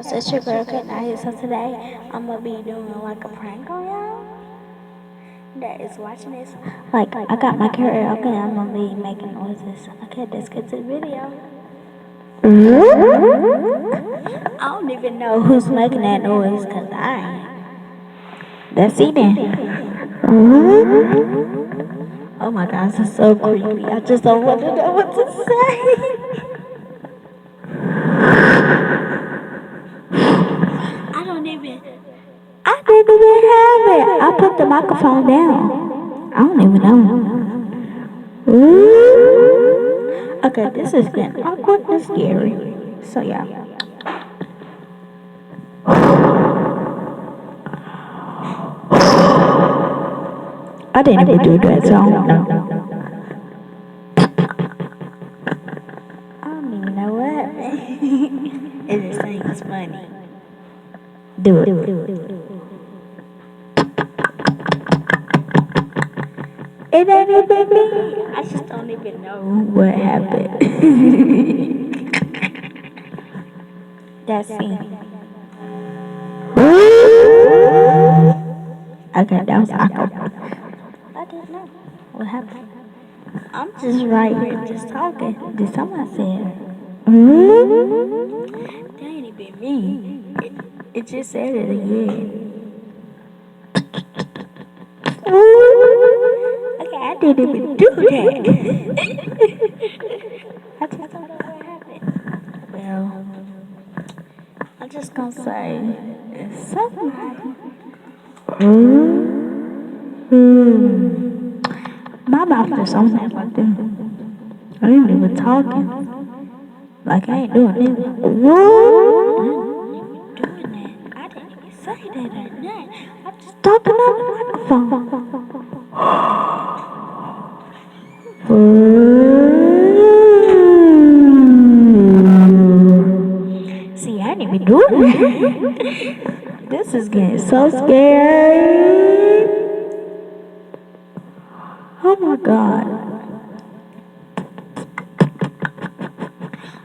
guys, it's your girl Kat Naya. So today I'm gonna be doing like a prank on y'all that is watching this. Like I got my karaoke, I'm gonna be making noises. Okay, let's get to the video. I don't even know who's making that noise, cause I ain't. Let's see then. Oh my gosh, it's so creepy. I just don't want to know what to say. I don't even. I didn't even have it. I put the microphone down. I don't even know. Ooh. Okay, this is getting awkward and scary. So yeah. I didn't even do that, so I don't know. I don't even know what happened. It just seems funny. Do it. It ain't even me. I just don't even know what happened. That's me. Okay, that was awkward. I didn't know what happened. I'm just right here, just talking. Did someone say that ain't even me. It just said it again. Okay, I didn't even do that. I just don't know what happened. Well, I'm just gonna say it's something. My mouth is on that like that. I ain't even talking. Like I ain't doing it. Doing that. I didn't even say that or nothing. I'm just talking on the microphone. See, I ain't even doing that. This is getting so scary. Oh my god.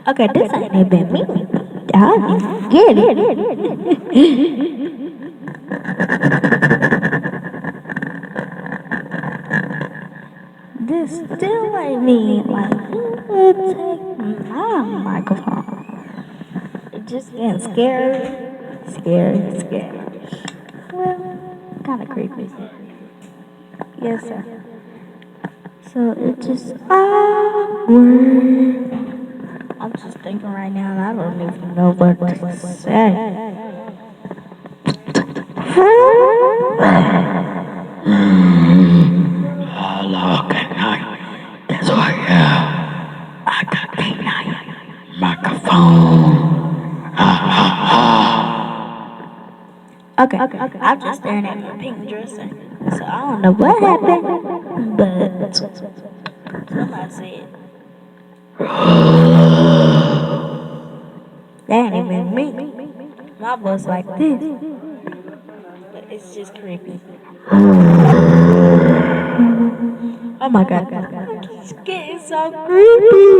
Okay, this ain't even me. I get it. This still ain't me. Like, who would take my microphone? It just getting scary. Scary. Well, kind of creepy. Yes, sir. So it just awkward. I'm just thinking right now, and I don't even know what to say. Hello, good night. That's why I got a microphone. Okay. I'm just staring at my pink dresser, so I don't know what happened, but somebody said that ain't even me. My voice like this, but it's just creepy. Oh my god, it's getting so creepy.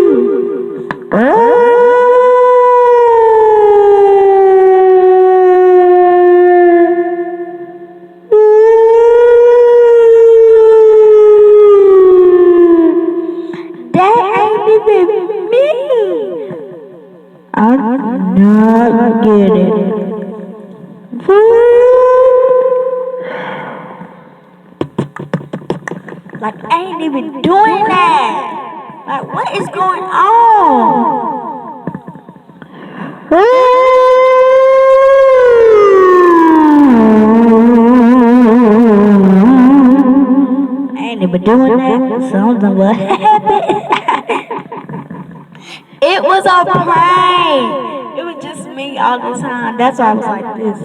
That ain't even me. I do not get it. Like, I ain't even doing that. Like, what is going on? I ain't even doing that. So I don't know what happened. It was a prank. It was just me all the time. That's why I was like this.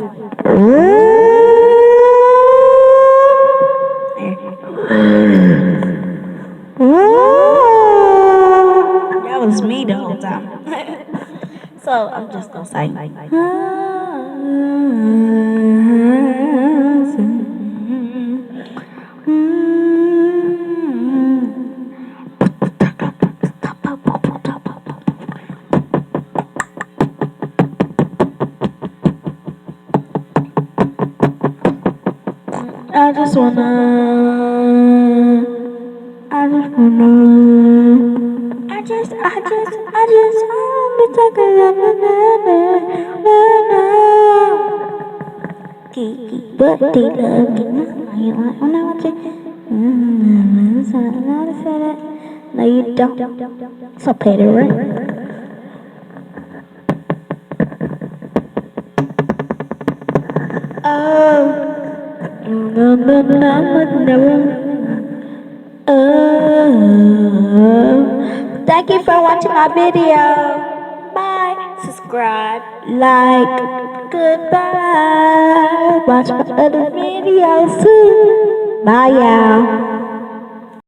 That was me the whole time. So I'm just gonna say. I just wanna, I just wanna, I just wanna talk a Kiki, but they love me. You wanna watch it? No, you don't. So pay the rent. Oh, no, no, no, no, oh. Thank you for watching my video. Bye. Subscribe, like, goodbye. Watch my other videos too. Bye, y'all.